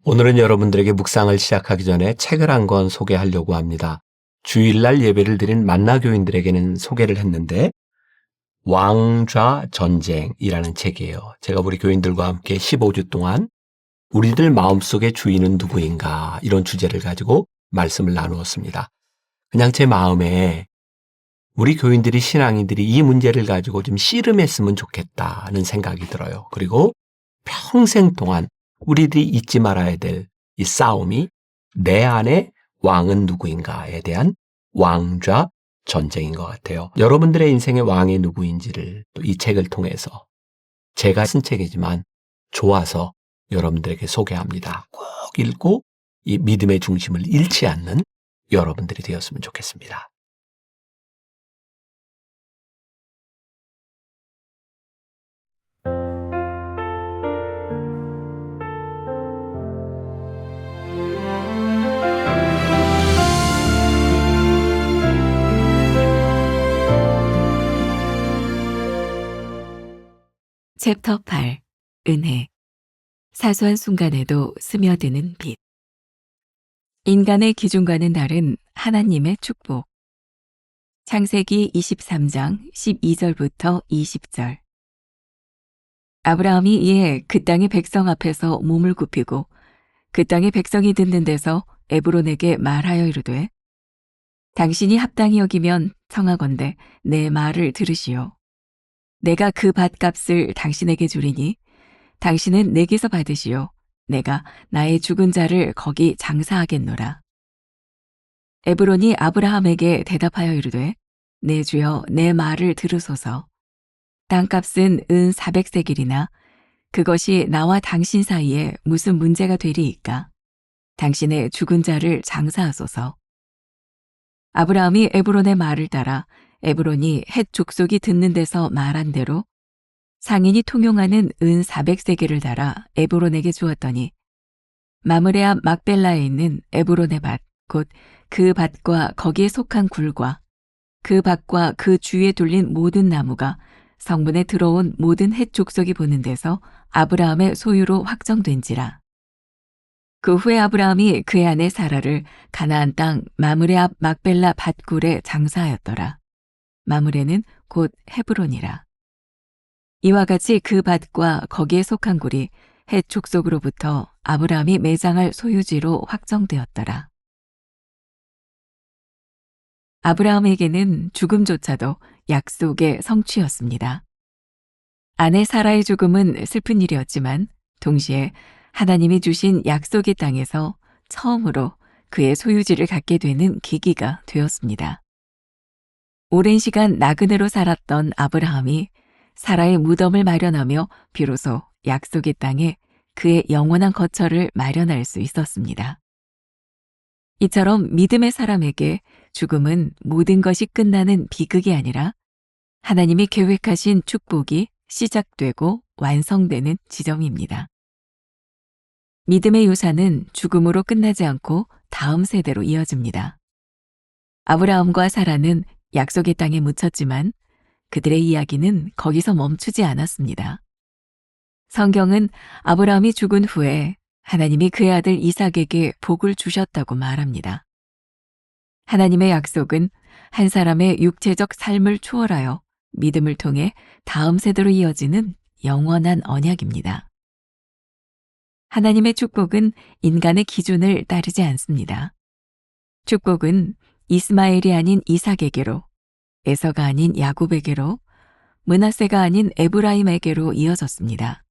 오늘은 여러분들에게 묵상을 시작하기 전에 책을 한 권 소개하려고 합니다. 주일날 예배를 드린 만나교인들에게는 소개를 했는데 왕좌 전쟁이라는 책이에요. 제가 우리 교인들과 함께 15주 동안 우리들 마음속의 주인은 누구인가 이런 주제를 가지고 말씀을 나누었습니다. 그냥 제 마음에 우리 교인들이 신앙인들이 이 문제를 가지고 좀 씨름했으면 좋겠다는 생각이 들어요. 그리고 평생 동안 우리들이 잊지 말아야 될 이 싸움이 내 안에 왕은 누구인가에 대한 왕좌 전쟁인 것 같아요. 여러분들의 인생의 왕이 누구인지를 또 이 책을 통해서 제가 쓴 책이지만 좋아서 여러분들에게 소개합니다. 꼭 읽고 이 믿음의 중심을 잃지 않는 여러분들이 되었으면 좋겠습니다. 챕터 8. 은혜. 사소한 순간에도 스며드는 빛. 인간의 기준과는 다른 하나님의 축복. 창세기 23장 12절부터 20절. 아브라함이 이에 그 땅의 백성 앞에서 몸을 굽히고 그 땅의 백성이 듣는 데서 에브론에게 말하여 이르되 당신이 합당히 여기면 청하건대 내 말을 들으시오. 내가 그 밭값을 당신에게 주리니 당신은 내게서 받으시오. 내가 나의 죽은 자를 거기 장사하겠노라. 에브론이 아브라함에게 대답하여 이르되 내 주여 내 말을 들으소서. 땅값은 은 400세겔이나 그것이 나와 당신 사이에 무슨 문제가 되리이까. 당신의 죽은 자를 장사하소서. 아브라함이 에브론의 말을 따라 에브론이 헷 족속이 듣는 데서 말한 대로 상인이 통용하는 은 400세겔을 달아 에브론에게 주었더니 마므레 앞 막벨라에 있는 에브론의 밭, 곧 그 밭과 거기에 속한 굴과 그 밭과 그 주위에 둘린 모든 나무가 성문에 들어온 모든 헷 족속이 보는 데서 아브라함의 소유로 확정된지라. 그 후에 아브라함이 그의 아내 사라를 가나안 땅 마므레 앞 막벨라 밭굴에 장사하였더라. 마므레는 곧 헤브론이라. 이와 같이 그 밭과 거기에 속한 굴이 헷 족속으로부터 아브라함이 매장할 소유지로 확정되었더라. 아브라함에게는 죽음조차도 약속의 성취였습니다. 아내 사라의 죽음은 슬픈 일이었지만 동시에 하나님이 주신 약속의 땅에서 처음으로 그의 소유지를 갖게 되는 계기가 되었습니다. 오랜 시간 나그네로 살았던 아브라함이 사라의 무덤을 마련하며 비로소 약속의 땅에 그의 영원한 거처를 마련할 수 있었습니다. 이처럼 믿음의 사람에게 죽음은 모든 것이 끝나는 비극이 아니라 하나님이 계획하신 축복이 시작되고 완성되는 지점입니다. 믿음의 유산은 죽음으로 끝나지 않고 다음 세대로 이어집니다. 아브라함과 사라는 약속의 땅에 묻혔지만 그들의 이야기는 거기서 멈추지 않았습니다. 성경은 아브라함이 죽은 후에 하나님이 그의 아들 이삭에게 복을 주셨다고 말합니다. 하나님의 약속은 한 사람의 육체적 삶을 초월하여 믿음을 통해 다음 세대로 이어지는 영원한 언약입니다. 하나님의 축복은 인간의 기준을 따르지 않습니다. 축복은 이스마엘이 아닌 이삭에게로, 에서가 아닌 야곱에게로, 므낫세가 아닌 에브라임에게로 이어졌습니다.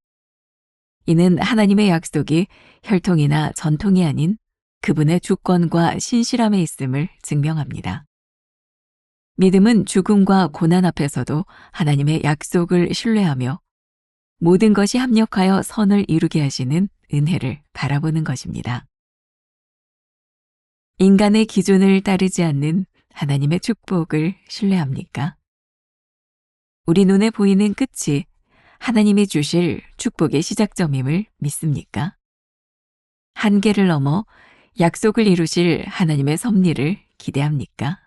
이는 하나님의 약속이 혈통이나 전통이 아닌 그분의 주권과 신실함에 있음을 증명합니다. 믿음은 죽음과 고난 앞에서도 하나님의 약속을 신뢰하며 모든 것이 합력하여 선을 이루게 하시는 은혜를 바라보는 것입니다. 인간의 기준을 따르지 않는 하나님의 축복을 신뢰합니까? 우리 눈에 보이는 끝이 하나님이 주실 축복의 시작점임을 믿습니까? 한계를 넘어 약속을 이루실 하나님의 섭리를 기대합니까?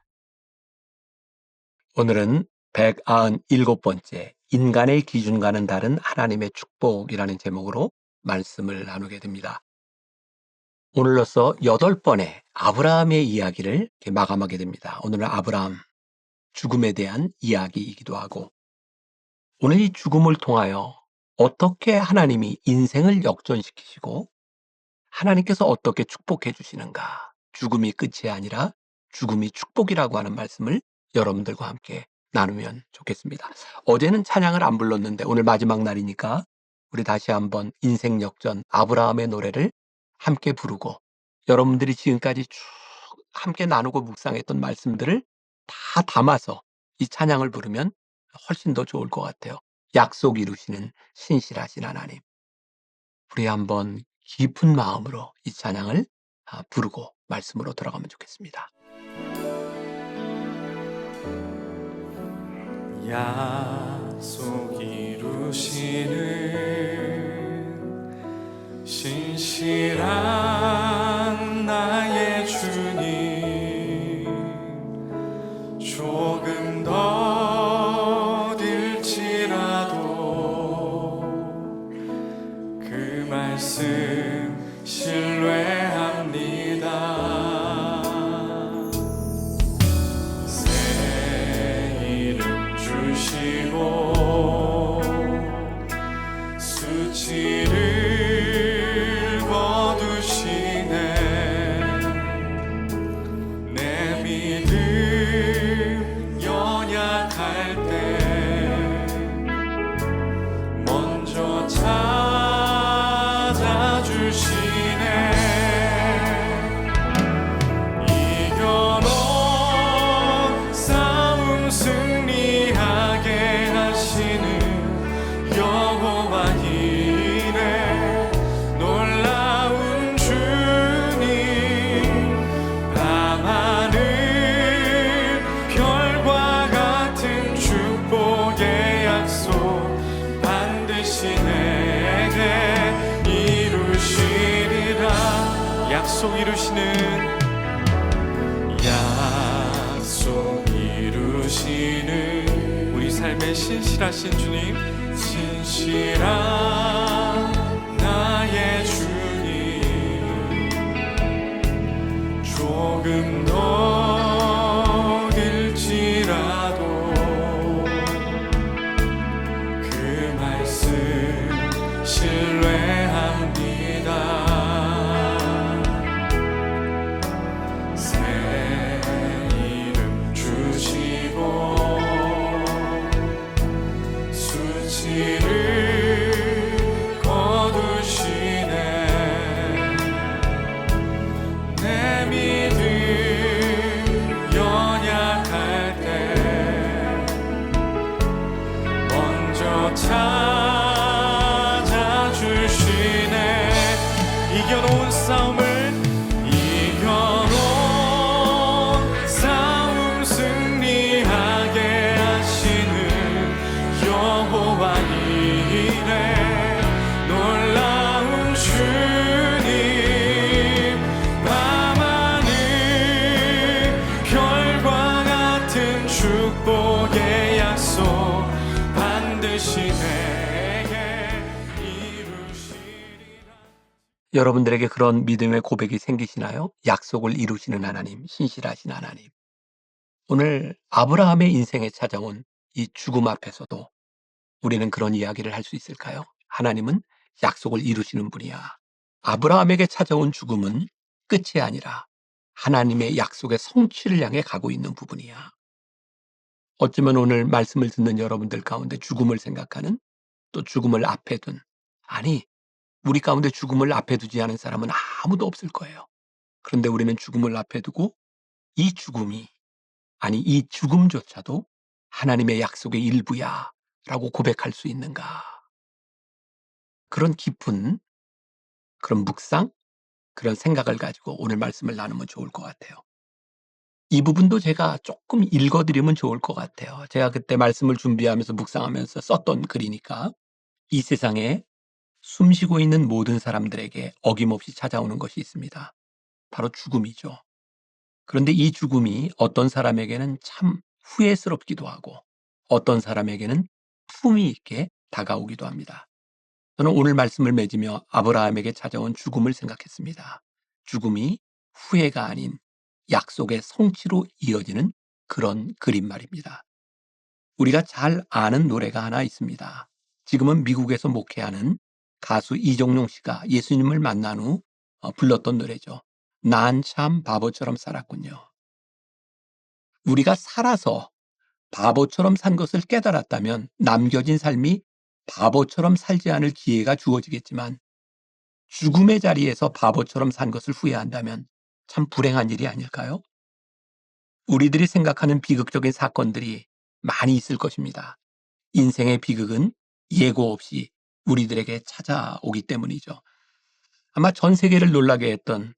오늘은 197번째 인간의 기준과는 다른 하나님의 축복이라는 제목으로 말씀을 나누게 됩니다. 오늘로써 8번의 아브라함의 이야기를 이렇게 마감하게 됩니다. 오늘은 아브라함 죽음에 대한 이야기이기도 하고, 오늘 이 죽음을 통하여 어떻게 하나님이 인생을 역전시키시고 하나님께서 어떻게 축복해 주시는가, 죽음이 끝이 아니라 죽음이 축복이라고 하는 말씀을 여러분들과 함께 나누면 좋겠습니다. 어제는 찬양을 안 불렀는데 오늘 마지막 날이니까 우리 다시 한번 인생 역전 아브라함의 노래를 함께 부르고, 여러분들이 지금까지 쭉 함께 나누고 묵상했던 말씀들을 다 담아서 이 찬양을 부르면 훨씬 더 좋을 것 같아요. 약속 이루시는 신실하신 하나님, 우리 한번 깊은 마음으로 이 찬양을 부르고 말씀으로 돌아가면 좋겠습니다. 약속 이루시는 신실한 나의 주님, 조금 더딜지라도 그 말씀 신뢰합니다. 수치를 거두시네. 내 믿음 연약할 때 먼저 찾아주시네. 이겨놓은 싸움 승리하게 하시는 여호와 이래. 놀라운 주님, 밤하늘 별과 같은 축복의 약속 반드시 내게 이루시리라. 약속 이루시는, 약속 이루시는 우리 삶의 신실하신 주님, 신실한 나의 주님, 조금 더딜지라도 그 말씀 신뢰합니다. 새 이름 주시고 수치를 거두시네. 내 믿음 연약할 때 먼저 찾아주시네. 이겨놓은 싸움을, 이겨놓은 싸움 승리하게 하시는 여호와 이래. 놀라운 주님, 밤하늘 별과 같은 축복의 약속 반드시 내게 이루시리라. 여러분들에게 그런 믿음의 고백이 생기시나요? 약속을 이루시는 하나님, 신실하신 하나님. 오늘 아브라함의 인생에 찾아온 이 죽음 앞에서도 우리는 그런 이야기를 할 수 있을까요? 하나님은 약속을 이루시는 분이야. 아브라함에게 찾아온 죽음은 끝이 아니라 하나님의 약속의 성취를 향해 가고 있는 부분이야. 어쩌면 오늘 말씀을 듣는 여러분들 가운데 죽음을 생각하는, 또 죽음을 앞에 둔, 아니, 우리 가운데 죽음을 앞에 두지 않은 사람은 아무도 없을 거예요. 그런데 우리는 죽음을 앞에 두고 이 죽음이, 아니 이 죽음조차도 하나님의 약속의 일부야 라고 고백할 수 있는가. 그런 깊은 그런 묵상, 그런 생각을 가지고 오늘 말씀을 나누면 좋을 것 같아요. 이 부분도 제가 조금 읽어드리면 좋을 것 같아요. 제가 그때 말씀을 준비하면서 묵상하면서 썼던 글이니까. 이 세상에 숨쉬고 있는 모든 사람들에게 어김없이 찾아오는 것이 있습니다. 바로 죽음이죠. 그런데 이 죽음이 어떤 사람에게는 참 후회스럽기도 하고 어떤 사람에게는 품위 있게 다가오기도 합니다. 저는 오늘 말씀을 맺으며 아브라함에게 찾아온 죽음을 생각했습니다. 죽음이 후회가 아닌 약속의 성취로 이어지는 그런 그림 말입니다. 우리가 잘 아는 노래가 하나 있습니다. 지금은 미국에서 목회하는 가수 이종용 씨가 예수님을 만난 후 불렀던 노래죠. 난 참 바보처럼 살았군요. 우리가 살아서 바보처럼 산 것을 깨달았다면 남겨진 삶이 바보처럼 살지 않을 기회가 주어지겠지만 죽음의 자리에서 바보처럼 산 것을 후회한다면 참 불행한 일이 아닐까요? 우리들이 생각하는 비극적인 사건들이 많이 있을 것입니다. 인생의 비극은 예고 없이 우리들에게 찾아오기 때문이죠. 아마 전 세계를 놀라게 했던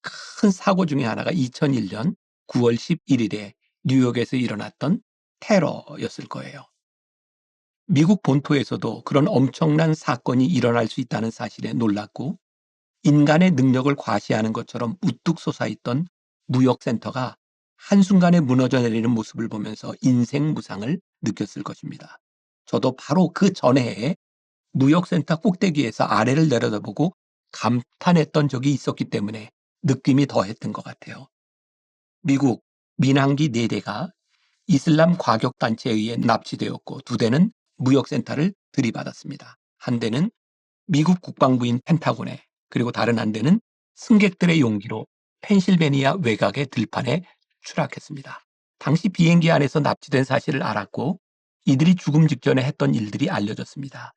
큰 사고 중에 하나가 2001년 9월 11일에 뉴욕에서 일어났던 테러였을 거예요. 미국 본토에서도 그런 엄청난 사건이 일어날 수 있다는 사실에 놀랐고 인간의 능력을 과시하는 것처럼 우뚝 솟아있던 무역센터가 한순간에 무너져 내리는 모습을 보면서 인생무상을 느꼈을 것입니다. 저도 바로 그 전해에 무역센터 꼭대기에서 아래를 내려다보고 감탄했던 적이 있었기 때문에 느낌이 더했던 것 같아요. 미국 민항기 4대가 이슬람 과격단체에 의해 납치되었고 2대는 무역센터를 들이받았습니다. 한 대는 미국 국방부인 펜타곤에 그리고 다른 한 대는 승객들의 용기로 펜실베니아 외곽의 들판에 추락했습니다. 당시 비행기 안에서 납치된 사실을 알았고 이들이 죽음 직전에 했던 일들이 알려졌습니다.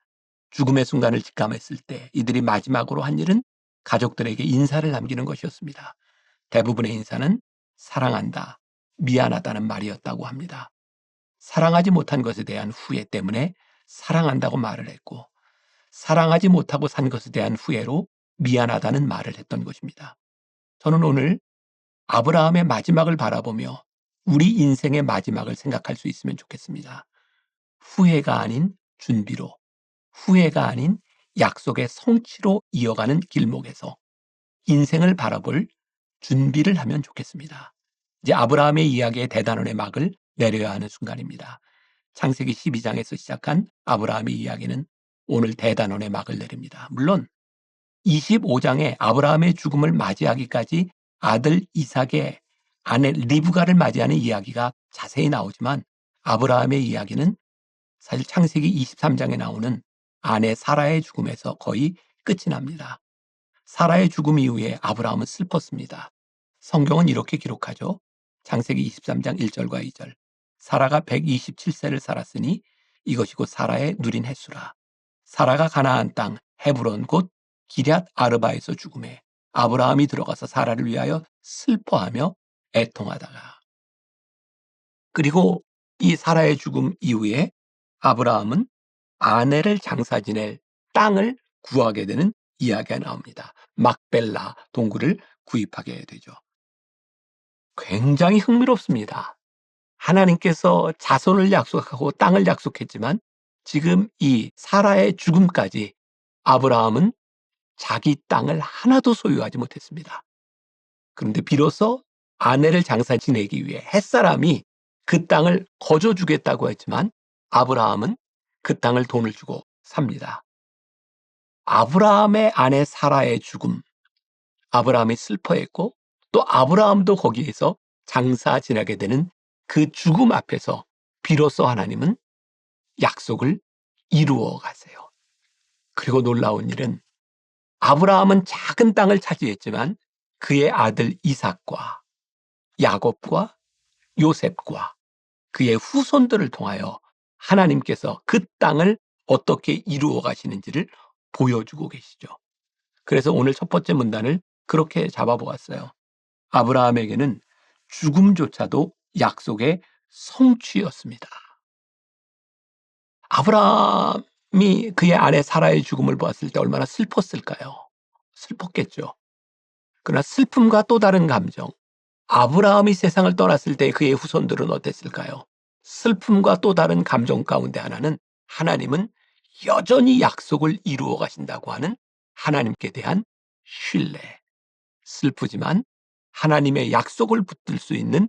죽음의 순간을 직감했을 때 이들이 마지막으로 한 일은 가족들에게 인사를 남기는 것이었습니다. 대부분의 인사는 사랑한다, 미안하다는 말이었다고 합니다. 사랑하지 못한 것에 대한 후회 때문에 사랑한다고 말을 했고 사랑하지 못하고 산 것에 대한 후회로 미안하다는 말을 했던 것입니다. 저는 오늘 아브라함의 마지막을 바라보며 우리 인생의 마지막을 생각할 수 있으면 좋겠습니다. 후회가 아닌 준비로, 후회가 아닌 약속의 성취로 이어가는 길목에서 인생을 바라볼 준비를 하면 좋겠습니다. 이제 아브라함의 이야기의 대단원의 막을 내려야 하는 순간입니다. 창세기 12장에서 시작한 아브라함의 이야기는 오늘 대단원의 막을 내립니다. 물론 25장에 아브라함의 죽음을 맞이하기까지 아들 이삭의 아내 리브가를 맞이하는 이야기가 자세히 나오지만 아브라함의 이야기는 사실 창세기 23장에 나오는 아내 사라의 죽음에서 거의 끝이 납니다. 사라의 죽음 이후에 아브라함은 슬펐습니다. 성경은 이렇게 기록하죠. 창세기 23장 1절과 2절. 사라가 127세를 살았으니 이것이 곧 사라의 누린 횟수라. 사라가 가나안 땅 헤브론 곧 기럇 아르바에서 죽음에 아브라함이 들어가서 사라를 위하여 슬퍼하며 애통하다가 그리고 이 사라의 죽음 이후에 아브라함은 아내를 장사 지낼 땅을 구하게 되는 이야기가 나옵니다. 막벨라 동굴을 구입하게 되죠. 굉장히 흥미롭습니다. 하나님께서 자손을 약속하고 땅을 약속했지만 지금 이 사라의 죽음까지 아브라함은 자기 땅을 하나도 소유하지 못했습니다. 그런데 비로소 아내를 장사 지내기 위해 햇사람이 그 땅을 거저 주겠다고 했지만 아브라함은 그 땅을 돈을 주고 삽니다. 아브라함의 아내 사라의 죽음, 아브라함이 슬퍼했고 또 아브라함도 거기에서 장사 지내게 되는 그 죽음 앞에서 비로소 하나님은 약속을 이루어 가세요. 그리고 놀라운 일은 아브라함은 작은 땅을 차지했지만 그의 아들 이삭과 야곱과 요셉과 그의 후손들을 통하여 하나님께서 그 땅을 어떻게 이루어 가시는지를 보여주고 계시죠. 그래서 오늘 첫 번째 문단을 그렇게 잡아보았어요. 아브라함에게는 죽음조차도 약속의 성취였습니다. 아브라함이 그의 아내 사라의 죽음을 보았을 때 얼마나 슬펐을까요? 슬펐겠죠. 그러나 슬픔과 또 다른 감정, 아브라함이 세상을 떠났을 때 그의 후손들은 어땠을까요? 슬픔과 또 다른 감정 가운데 하나는 하나님은 여전히 약속을 이루어 가신다고 하는 하나님께 대한 신뢰. 슬프지만 하나님의 약속을 붙들 수 있는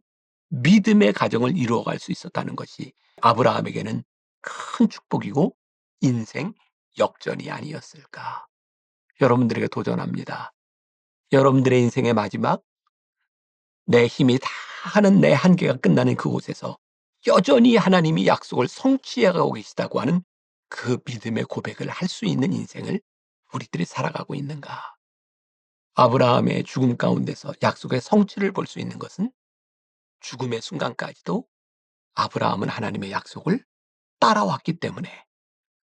믿음의 가정을 이루어갈 수 있었다는 것이 아브라함에게는 큰 축복이고 인생 역전이 아니었을까. 여러분들에게 도전합니다. 여러분들의 인생의 마지막, 내 힘이 다 하는 내 한계가 끝나는 그곳에서 여전히 하나님이 약속을 성취해가고 계시다고 하는 그 믿음의 고백을 할 수 있는 인생을 우리들이 살아가고 있는가? 아브라함의 죽음 가운데서 약속의 성취를 볼 수 있는 것은 죽음의 순간까지도 아브라함은 하나님의 약속을 따라왔기 때문에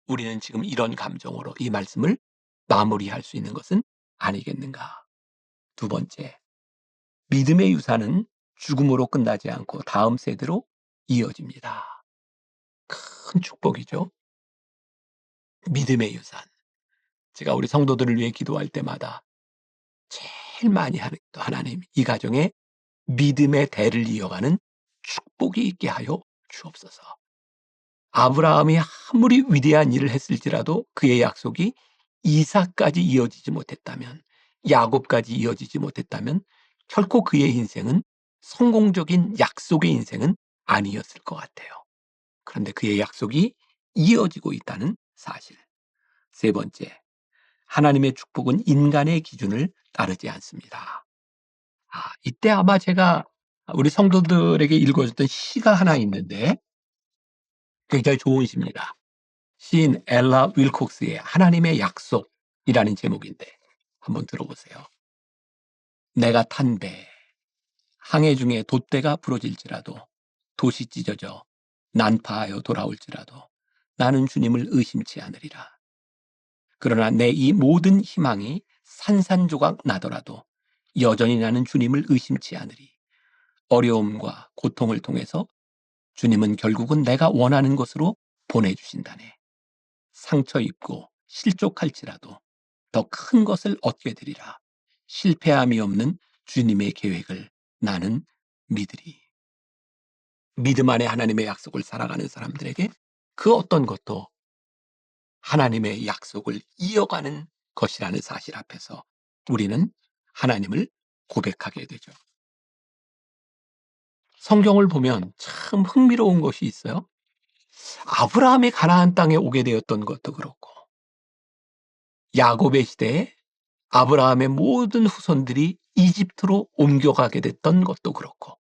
우리는 지금 이런 감정으로 이 말씀을 마무리할 수 있는 것은 아니겠는가? 두 번째, 믿음의 유산은 죽음으로 끝나지 않고 다음 세대로 이어집니다. 큰 축복이죠. 믿음의 유산. 제가 우리 성도들을 위해 기도할 때마다 제일 많이 하는 또 하나님, 이 가정에 믿음의 대를 이어가는 축복이 있게 하여 주옵소서. 아브라함이 아무리 위대한 일을 했을지라도 그의 약속이 이삭까지 이어지지 못했다면, 야곱까지 이어지지 못했다면 결코 그의 인생은 성공적인 약속의 인생은 아니었을 것 같아요. 그런데 그의 약속이 이어지고 있다는 사실. 세 번째, 하나님의 축복은 인간의 기준을 따르지 않습니다. 이때 아마 제가 우리 성도들에게 읽어줬던 시가 하나 있는데 굉장히 좋은 시입니다. 시인 엘라 윌콕스의 하나님의 약속이라는 제목인데 한번 들어보세요. 내가 탄 배, 항해 중에 돛대가 부러질지라도, 돛이 찢어져 난파하여 돌아올지라도 나는 주님을 의심치 않으리라. 그러나 내 이 모든 희망이 산산조각 나더라도 여전히 나는 주님을 의심치 않으리. 어려움과 고통을 통해서 주님은 결국은 내가 원하는 곳으로 보내주신다네. 상처 입고 실족할지라도 더 큰 것을 얻게 되리라. 실패함이 없는 주님의 계획을 나는 믿으리. 믿음 안에 하나님의 약속을 살아가는 사람들에게 그 어떤 것도 하나님의 약속을 이어가는 것이라는 사실 앞에서 우리는 하나님을 고백하게 되죠. 성경을 보면 참 흥미로운 것이 있어요. 아브라함이 가나안 땅에 오게 되었던 것도 그렇고, 야곱의 시대에 아브라함의 모든 후손들이 이집트로 옮겨가게 됐던 것도 그렇고,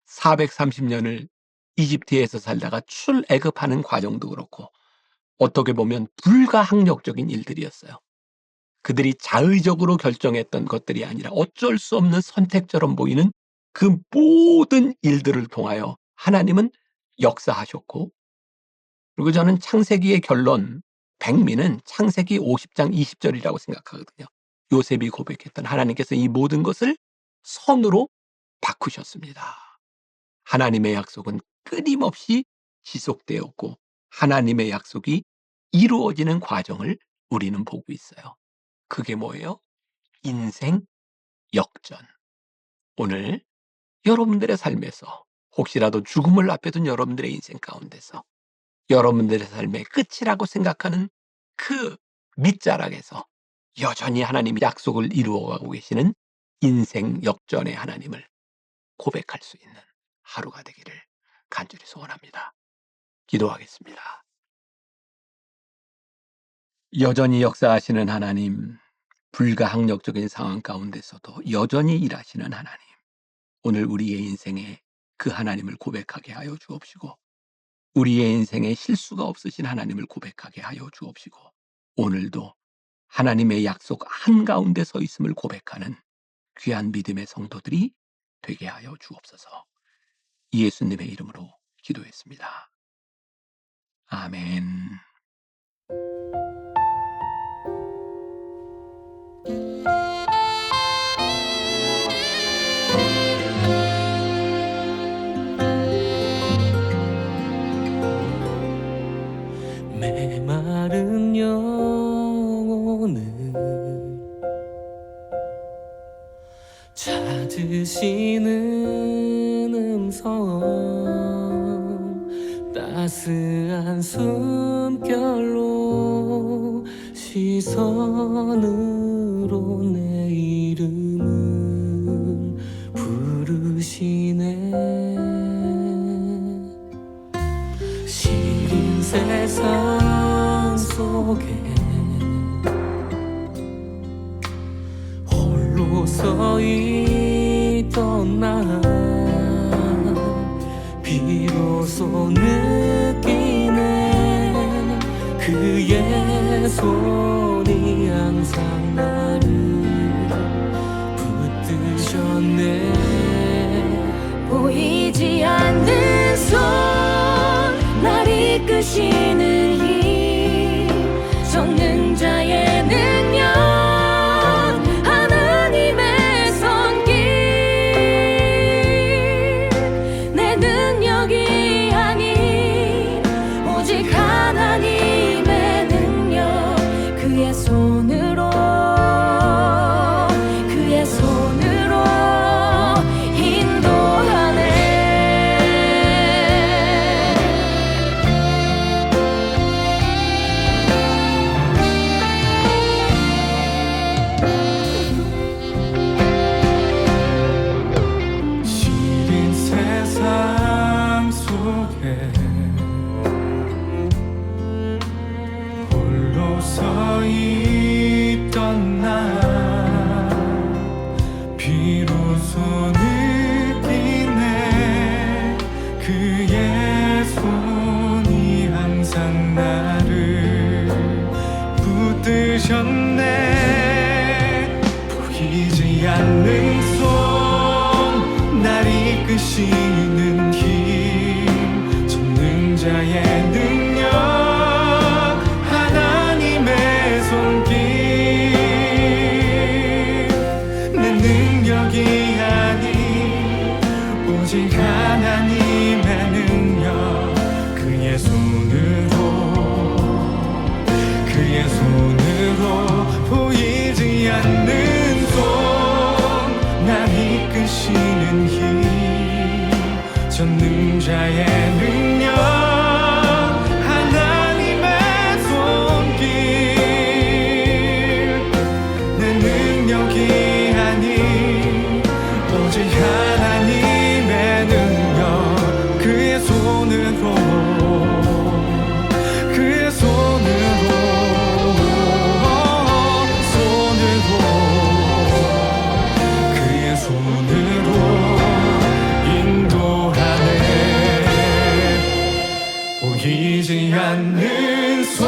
430년을 이집트에서 살다가 출애굽하는 과정도 그렇고, 어떻게 보면 불가항력적인 일들이었어요. 그들이 자의적으로 결정했던 것들이 아니라 어쩔 수 없는 선택처럼 보이는 그 모든 일들을 통하여 하나님은 역사하셨고, 그리고 저는 창세기의 결론, 백미는 창세기 50장 20절이라고 생각하거든요. 요셉이 고백했던 하나님께서 이 모든 것을 선으로 바꾸셨습니다. 하나님의 약속은 끊임없이 지속되었고 하나님의 약속이 이루어지는 과정을 우리는 보고 있어요. 그게 뭐예요? 인생 역전. 오늘 여러분들의 삶에서 혹시라도 죽음을 앞에 둔 여러분들의 인생 가운데서 여러분들의 삶의 끝이라고 생각하는 그 밑자락에서 여전히 하나님이 약속을 이루어가고 계시는 인생 역전의 하나님을 고백할 수 있는 하루가 되기를 간절히 소원합니다. 기도하겠습니다. 여전히 역사하시는 하나님, 불가항력적인 상황 가운데서도 여전히 일하시는 하나님, 오늘 우리의 인생에 그 하나님을 고백하게 하여 주옵시고, 우리의 인생에 실수가 없으신 하나님을 고백하게 하여 주옵시고, 오늘도 하나님의 약속 한가운데 서 있음을 고백하는 귀한 믿음의 성도들이 되게 하여 주옵소서. 예수님의 이름으로 기도했습니다. 아멘. 메마른 영혼을 찾으시는 음성, 따스한 숨결로 시선으로 내 이름을 부르시네. 시린 세상 속에 홀로 서 있던 나 비로소 느끼네 그의 손이 항상 나를 붙드셨네 보이지 않는 손 날 이끄시는 힘 전능자의 능력 하나님의 손길 내 능력이 아닌 오직 하나님의 능력 그의 손으로 인도하네 시린 세상 속에 홀로 서 있던 나 비로소 느끼네 그의 손이 항상 나를 붙드셨네 보이지 않는 손 날 이끄시는 힘 전능자의 능력 하나님의 손길 내 능력이 아닌 오직 하나님의 능력 그의 손으로 보이지 않는 손 날 이끄시는 힘 전능자의 능력 하나님의 손길 내 능력이 아닌 오직 하나님의 능력 그의 손으로 그의 손으로 인도하네 보이지 않는 손